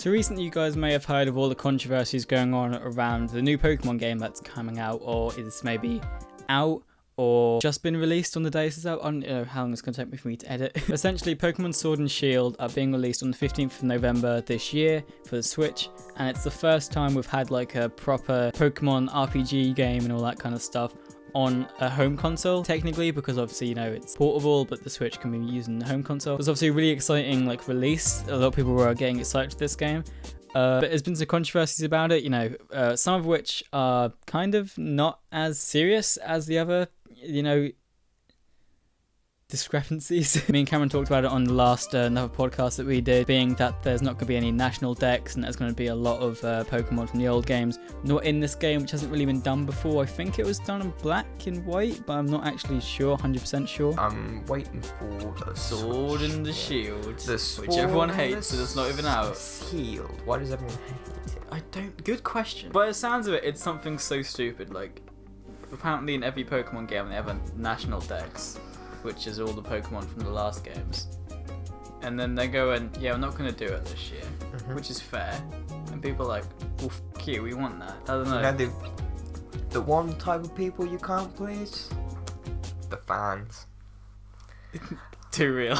So recently you guys may have heard of all the controversies going on around the new Pokemon game that's coming out, or is maybe out, or just been released on the day this is out. I don't know how long it's going to take me for me to edit. Essentially, Pokemon Sword and Shield are being released on the 15th of November this year for the Switch, and it's the first time we've had like a proper Pokemon RPG game and all that kind of stuff on a home console, technically, because obviously, you know, it's portable, but the Switch can be used in the home console. It was obviously a really exciting like release. A lot of people were getting excited for this game. But there's been some controversies about it, you know, some of which are kind of not as serious as the other, you know, discrepancies. Me and Cameron talked about it on the last another podcast that we did, being that there's not going to be any national decks and there's going to be a lot of Pokemon from the old games not in this game, which hasn't really been done before. I think it was done in black and white, but I'm not actually sure, 100% sure. I'm waiting for the Sword and the Shield, Sword which everyone hates, so it's not even out. Shield. Why does everyone hate it? I don't. Good question. By the sounds of it, it's something so stupid. Like, apparently in every Pokemon game they have a national dex, which is all the Pokemon from the last games. And then they go and, yeah, we're not going to do it this year, which is fair. And people are like, well, f*** you, we want that. I don't know. You know the one type of people you can't please? The fans. Too real.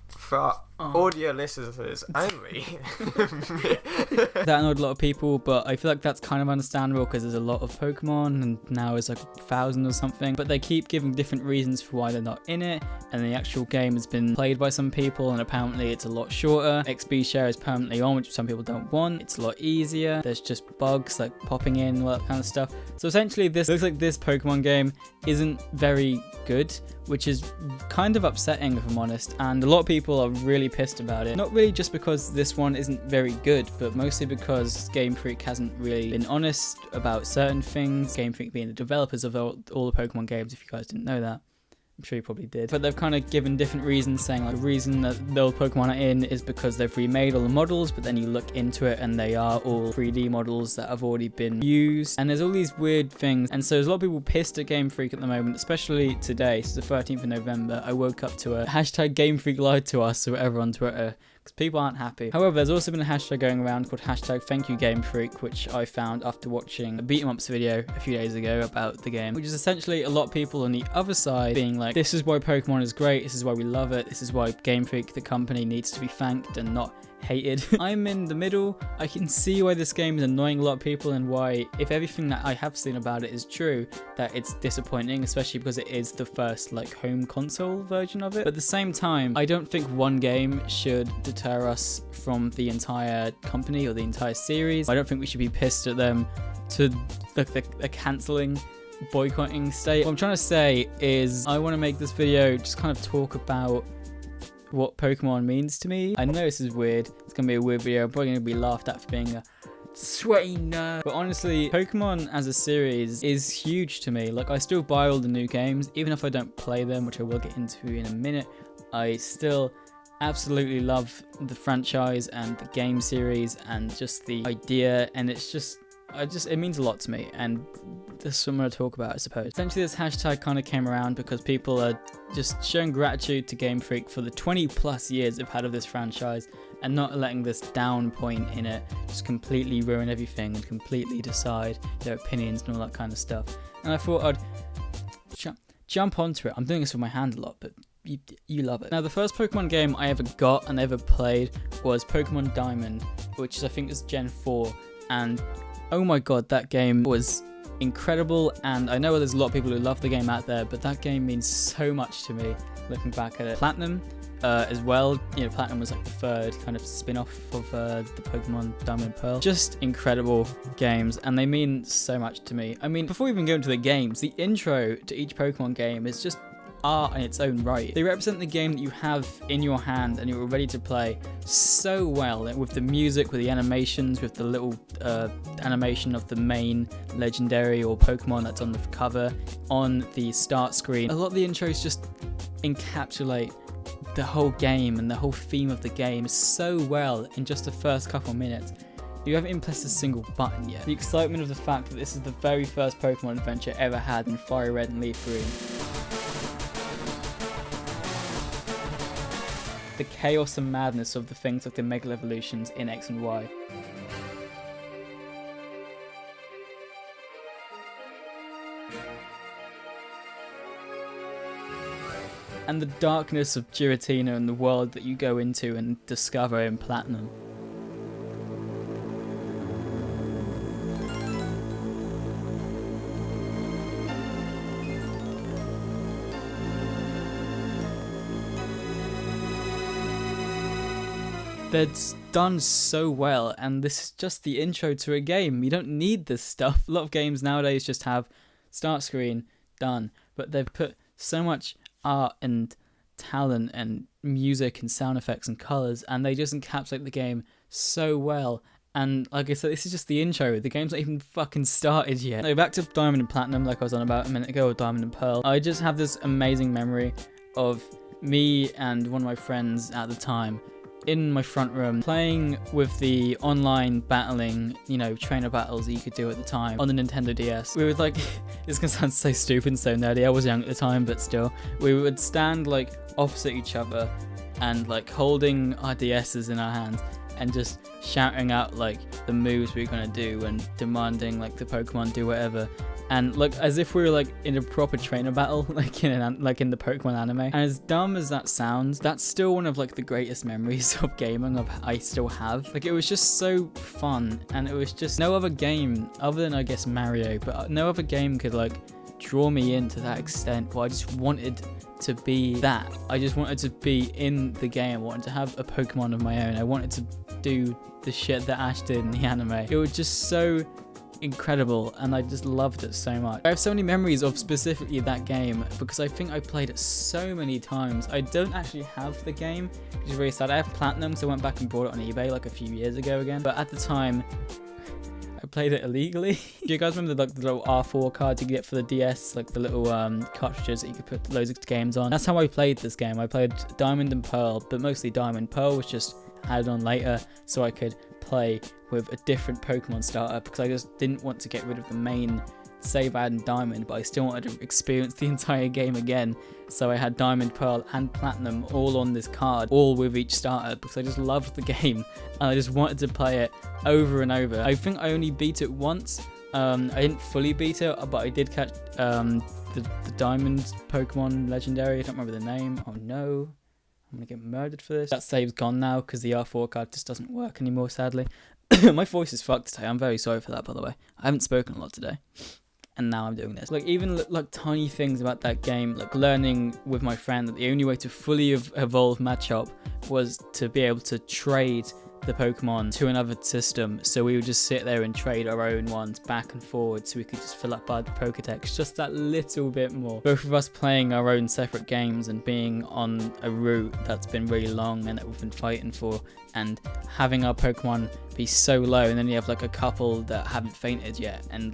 For audio listeners only. That annoyed a lot of people, but I feel like that's kind of understandable because there's a lot of Pokemon and now it's like 1,000 or something, but they keep giving different reasons for why they're not in it, and the actual game has been played by some people and apparently it's a lot shorter. XP share is permanently on, which some people don't want. It's a lot easier. There's just bugs like popping in, all that kind of stuff. So essentially this looks like this Pokemon game isn't very good, which is kind of upsetting if I'm honest, and a lot of people are really pissed about it. Not really just because this one isn't very good, but mostly because Game Freak hasn't really been honest about certain things. Game Freak being the developers of all the Pokemon games, if you guys didn't know that. I'm sure you probably did. But they've kind of given different reasons, saying like the reason that the old Pokemon are in is because they've remade all the models, but then you look into it and they are all 3D models that have already been used. And there's all these weird things. And so there's a lot of people pissed at Game Freak at the moment, especially today. So the 13th of November, I woke up to a hashtag Game Freak lied to us or whatever on Twitter, because people aren't happy. However, there's also been a hashtag going around called hashtag Thank You Game Freak, which I found after watching a Beat 'em Ups video a few days ago about the game, which is essentially a lot of people on the other side being like, this is why Pokemon is great, this is why we love it, this is why Game Freak, the company, needs to be thanked and not hated. I'm in the middle. I can see why this game is annoying a lot of people and why, if everything that I have seen about it is true, that it's disappointing, especially because it is the first like home console version of it. But at the same time, I don't think one game should deter us from the entire company or the entire series. I don't think we should be pissed at them to the cancelling, boycotting state. What I'm trying to say is I want to make this video just kind of talk about what Pokemon means to me. I know this is weird. It's gonna be a weird video. I'm probably gonna be laughed at for being a sweaty nerd. But honestly, Pokemon as a series is huge to me. Like, I still buy all the new games, even if I don't play them, which I will get into in a minute. I still absolutely love the franchise and the game series and just the idea, and it's just, it means a lot to me, and this is what I'm going to talk about, I suppose. Essentially, this hashtag kind of came around because people are just showing gratitude to Game Freak for the 20 plus years they've had of this franchise and not letting this down point in it just completely ruin everything and completely decide their opinions and all that kind of stuff. And I thought I'd jump onto it. I'm doing this with my hand a lot, but you love it. Now, the first Pokemon game I ever got and ever played was Pokemon Diamond, which I think is Gen 4, and oh my god, that game was incredible. And I know there's a lot of people who love the game out there, but that game means so much to me looking back at it. Platinum as well, you know, Platinum was like the third kind of spin-off of the Pokemon Diamond and Pearl. Just incredible games, and they mean so much to me. I mean, before we even go into the games, the intro to each Pokemon game is just art in its own right. They represent the game that you have in your hand and you're ready to play so well, with the music, with the animations, with the little animation of the main legendary or Pokemon that's on the cover, on the start screen. A lot of the intros just encapsulate the whole game and the whole theme of the game so well in just the first couple minutes. You haven't even pressed a single button yet. The excitement of the fact that this is the very first Pokemon adventure ever had in Fire Red and Leaf Green. the chaos and madness of the things like the Mega Evolutions in X and Y. And the darkness of Giratina and the world that you go into and discover in Platinum. They're done so well, and this is just the intro to a game. You don't need this stuff. A lot of games nowadays just have start screen, done. But they've put so much art and talent and music and sound effects and colours, and they just encapsulate the game so well. And like I said, this is just the intro. The game's not even fucking started yet. So back to Diamond and Platinum, like I was on about a minute ago, with Diamond and Pearl. I just have this amazing memory of me and one of my friends at the time in my front room playing with the online battling, trainer battles that you could do at the time on the Nintendo DS. We would it's gonna sound so stupid and so nerdy, I was young at the time, but still, we would stand opposite each other and holding our DSs in our hands and just shouting out the moves we were gonna do and demanding the Pokemon do whatever. And as if we were in a proper trainer battle, in the Pokemon anime. And as dumb as that sounds, that's still one of the greatest memories of gaming I still have. It was just so fun, and it was just no other game other than I guess Mario, but no other game could draw me in to that extent. But I just wanted to be that. I just wanted to be in the game. I wanted to have a Pokemon of my own. I wanted to do the shit that Ash did in the anime. It was just so incredible, and I just loved it so much. I have so many memories of specifically that game because I think I played it so many times. I don't actually have the game, which is really sad. I have Platinum, so I went back and bought it on eBay a few years ago again, but at the time I played it illegally. Do you guys remember the little R4 cards you get for the DS, the little cartridges that you could put loads of games on? That's how I played this game. I played Diamond and Pearl, but mostly Diamond. Pearl was just added on later so I could play with a different Pokemon starter because I just didn't want to get rid of the main save I had in Diamond, but I still wanted to experience the entire game again. So I had Diamond, Pearl and Platinum all on this card, all with each starter, because I just loved the game and I just wanted to play it over and over. I think I only beat it once. I didn't fully beat it, but I did catch the Diamond Pokemon Legendary. I don't remember the name. Oh no, I'm gonna get murdered for this. That save's gone now because the R4 card just doesn't work anymore, sadly. My voice is fucked today. I'm very sorry for that, by the way. I haven't spoken a lot today, and now I'm doing this. Even tiny things about that game, learning with my friend that the only way to fully evolve Machop was to be able to trade the Pokemon to another system. So we would just sit there and trade our own ones back and forward so we could just fill up our Pokedex just that little bit more. Both of us playing our own separate games and being on a route that's been really long and that we've been fighting for, and having our Pokemon be so low, and then you have a couple that haven't fainted yet, and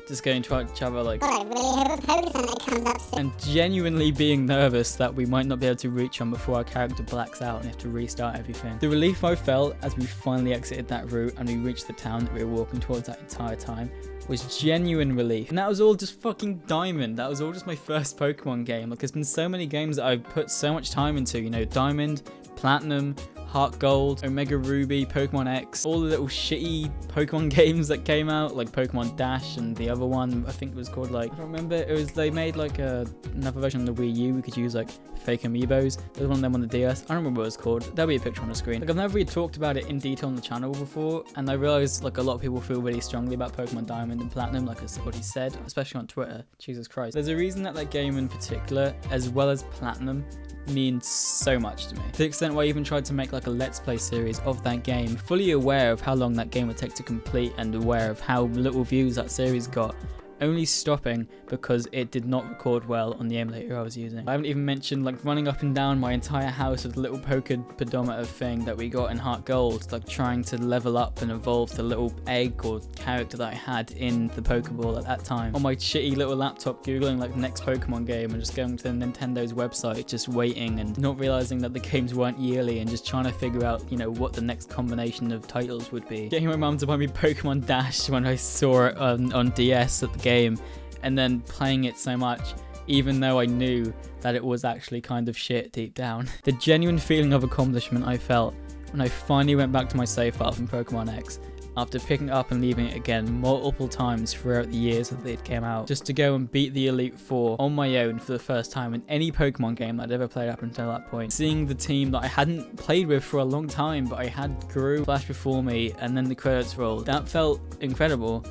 just going to each other I really hope a Pokemon comes up soon. And genuinely being nervous that we might not be able to reach them before our character blacks out and have to restart everything. The relief I felt as we finally exited that route and we reached the town that we were walking towards that entire time was genuine relief. And that was all just fucking Diamond. That was all just my first Pokemon game. There's been so many games that I've put so much time into, Diamond, Platinum, Heart Gold, Omega Ruby, Pokemon X, all the little shitty Pokemon games that came out, Pokemon Dash, and the other one I think it was called I don't remember. It was, they made another version on the Wii U. We could use fake amiibos. There's one of them on the DS. I don't remember what it was called. There'll be a picture on the screen. I've never really talked about it in detail on the channel before, and I realized a lot of people feel really strongly about Pokemon Diamond and Platinum, like I already said, especially on Twitter. Jesus Christ. There's a reason that game in particular, as well as Platinum, means so much to me. To the extent where I even tried to make a Let's Play series of that game, fully aware of how long that game would take to complete and aware of how little views that series got, only stopping because it did not record well on the emulator I was using. I haven't even mentioned running up and down my entire house with the little pedometer thing that we got in Heart Gold, trying to level up and evolve the little egg or character that I had in the Pokeball at that time. On my shitty little laptop, googling next Pokemon game and just going to Nintendo's website, just waiting and not realizing that the games weren't yearly, and just trying to figure out, what the next combination of titles would be. Getting my mum to buy me Pokemon Dash when I saw it on DS at the game, and then playing it so much even though I knew that it was actually kind of shit deep down. The genuine feeling of accomplishment I felt when I finally went back to my save file from Pokemon X, after picking it up and leaving it again multiple times throughout the years that it came out, just to go and beat the Elite Four on my own for the first time in any Pokemon game I'd ever played up until that point. Seeing the team that I hadn't played with for a long time, but I had grew flash before me, and then the credits rolled, that felt incredible.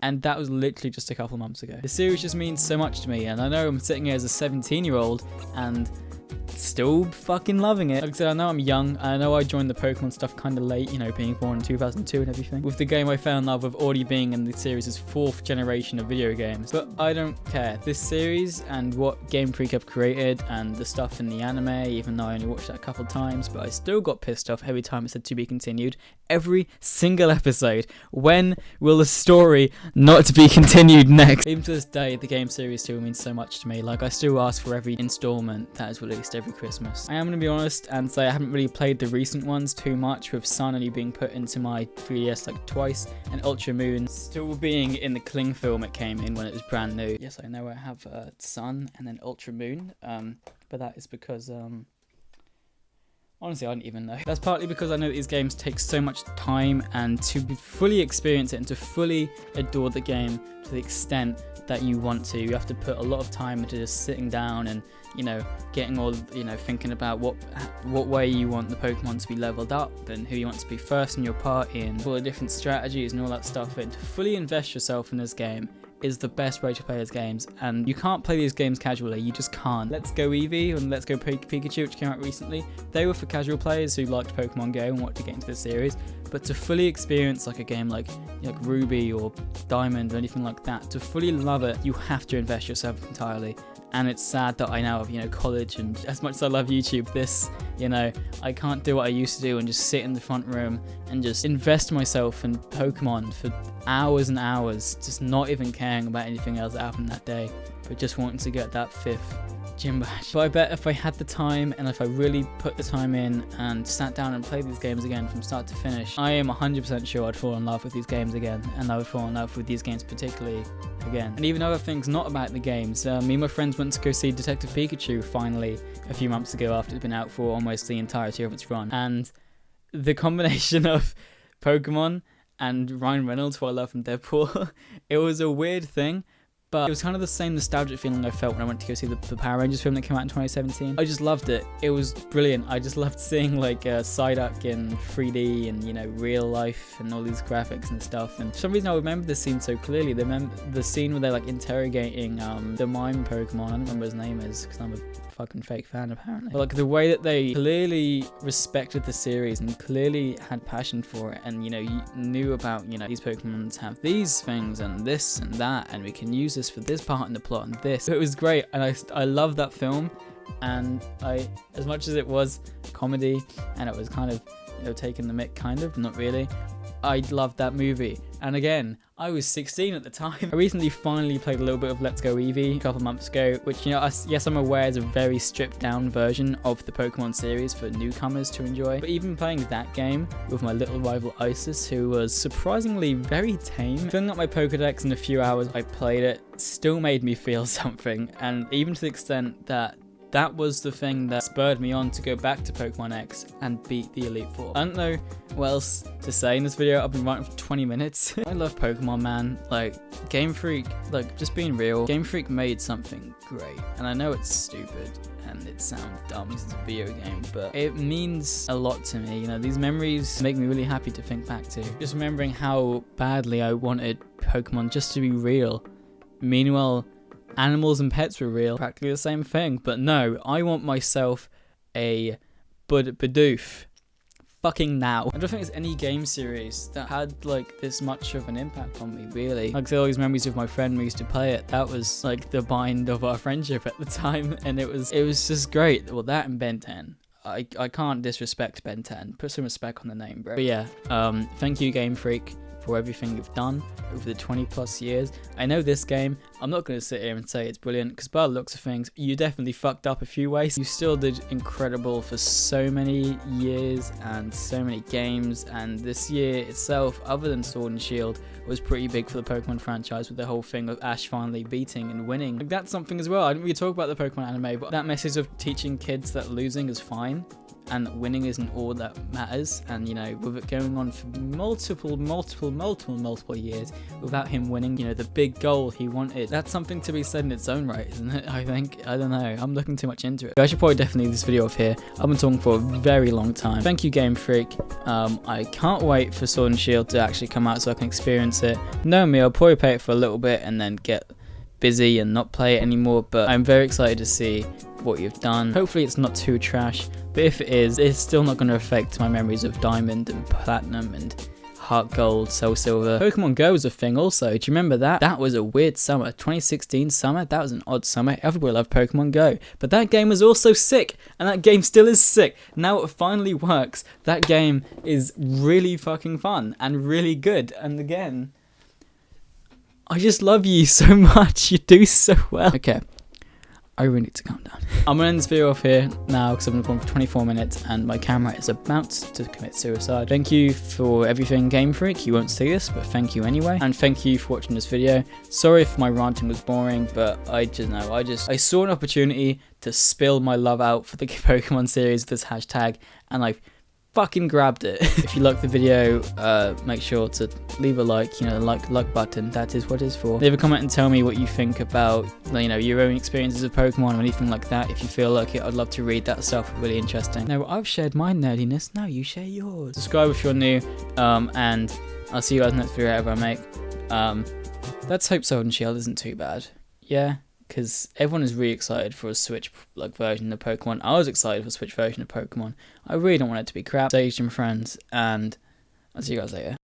And that was literally just a couple months ago. The series just means so much to me, and I know I'm sitting here as a 17-year-old and still fucking loving it. Like I said, I know I'm young. I know I joined the Pokemon stuff kind of late, being born in 2002 and everything. With the game I fell in love with already being in the series' 4th generation of video games. But I don't care. This series and what Game Freak have created and the stuff in the anime, even though I only watched that a couple times, but I still got pissed off every time it said to be continued. Every single episode. When will the story not to be continued next? Even to this day, the game series still means so much to me. Like, I still ask for every installment that is released every Christmas. I am going to be honest and say I haven't really played the recent ones too much, with Sun only being put into my 3DS like twice, and Ultra Moon still being in the cling film it came in when it was brand new. Yes, I know I have Sun and then Ultra Moon, but that is because honestly, I don't even know. That's partly because I know that these games take so much time, and to fully experience it and to fully adore the game to the extent that you want to, you have to put a lot of time into just sitting down and, getting all, thinking about what way you want the Pokemon to be leveled up and who you want to be first in your party and all the different strategies and all that stuff. And to fully invest yourself in this game is the best way to play these games, and you can't play these games casually. You just can't. Let's Go Eevee and Let's Go Pikachu, which came out recently, they were for casual players who liked Pokemon Go and wanted to get into the series. But to fully experience like a game like Ruby or Diamond or anything like that, to fully love it, you have to invest yourself entirely. And it's sad that I now have, college, and as much as I love YouTube, this, I can't do what I used to do and just sit in the front room and just invest myself in Pokemon for hours and hours, just not even caring about anything else that happened that day, but just wanting to get that 5th gym badge. But I bet if I had the time, and if I really put the time in and sat down and played these games again from start to finish, I am 100% sure I'd fall in love with these games again, and I would fall in love with these games particularly again. And even other things not about the games. Me and my friends went to go see Detective Pikachu finally a few months ago after it's been out for almost the entirety of its run. And the combination of Pokemon and Ryan Reynolds, who I love from Deadpool, it was a weird thing. But it was kind of the same nostalgic feeling I felt when I went to go see the Power Rangers film that came out in 2017. I just loved it. It was brilliant. I just loved seeing like Psyduck in 3D and, real life and all these graphics and stuff. And for some reason I remember this scene so clearly. The scene where they're like interrogating the mime Pokemon. I don't remember what his name is because I'm a fucking fake fan apparently. But like the way that they clearly respected the series and clearly had passion for it, and you knew about these Pokemon have these things and this and that, and we can use this for this part in the plot and this. So it was great, and I love that film. And as much as it was comedy and it was kind of taking the mick, kind of, not really, I loved that movie. And again, I was 16 at the time. I recently finally played a little bit of Let's Go Eevee a couple months ago, which, yes, I'm aware is a very stripped down version of the Pokemon series for newcomers to enjoy. But even playing that game with my little rival Isis, who was surprisingly very tame, filling up my Pokedex in a few hours I played it still made me feel something. And even to the extent that was the thing that spurred me on to go back to Pokemon X and beat the Elite Four. I don't know what else to say in this video. I've been writing for 20 minutes. I love Pokemon, man. Like, Game Freak, like, just being real, Game Freak made something great. And I know it's stupid and it sounds dumb because it's a video game, but it means a lot to me. These memories make me really happy to think back to. Just remembering how badly I wanted Pokemon just to be real. Meanwhile, animals and pets were real, practically the same thing. But no, I want myself a Bidoof fucking now. I don't think there's any game series that had like this much of an impact on me, really. Like, all these memories of my friend we used to play it, that was like the bind of our friendship at the time, and it was just great. Well, that and Ben 10. I can't disrespect Ben 10. Put some respect on the name, bro. But yeah, thank you, Game Freak, for everything you've done over the 20 plus years. I know this game I'm not going to sit here and say it's brilliant, because by the looks of things, you definitely fucked up a few ways. You still did incredible for so many years and so many games, and this year itself, other than Sword and Shield, was pretty big for the Pokemon franchise, with the whole thing of Ash finally beating and winning. Like, that's something as well. I didn't really talk about the Pokemon anime, but that message of teaching kids that losing is fine and that winning isn't all that matters, and you know, with it going on for multiple years without him winning, you know, the big goal he wanted, that's something to be said in its own right, isn't it? I think, I don't know, I'm looking too much into it. I should probably definitely leave this video off here. I've been talking for a very long time. Thank you, Game Freak. I can't wait for Sword and Shield to actually come out so I can experience it. Knowing me, I'll probably play it for a little bit and then get busy and not play it anymore, but I'm very excited to see what you've done. Hopefully it's not too trash, but if it is, it's still not going to affect my memories of Diamond and Platinum and Heart Gold, Soul Silver. Pokemon Go was a thing also. Do you remember that? That was a weird summer. 2016 summer, that was an odd summer. Everybody loved Pokemon Go. But that game was also sick, and that game still is sick. Now it finally works. That game is really fucking fun and really good. And again, I just love you so much. You do so well. Okay, I really need to calm down. I'm going to end this video off here now because I've been recording for 24 minutes and my camera is about to commit suicide. Thank you for everything, Game Freak. You won't see this, but thank you anyway. And thank you for watching this video. Sorry if my ranting was boring, but I saw an opportunity to spill my love out for the Pokemon series with this hashtag, and I fucking grabbed it. If you liked the video, make sure to leave a like, you know, the like button, that is what it's for. Leave a comment and tell me what you think about, you know, your own experiences of Pokemon or anything like that. If you feel like it, I'd love to read that stuff, really interesting. Now, I've shared my nerdiness, now you share yours. Subscribe if you're new, and I'll see you guys in the next video ever I make. Let's hope Sword and Shield isn't too bad. Yeah? Because everyone is really excited for a Switch version of Pokemon. I was excited for a Switch version of Pokemon. I really don't want it to be crap. Stay tuned, friends, and I'll see you guys later.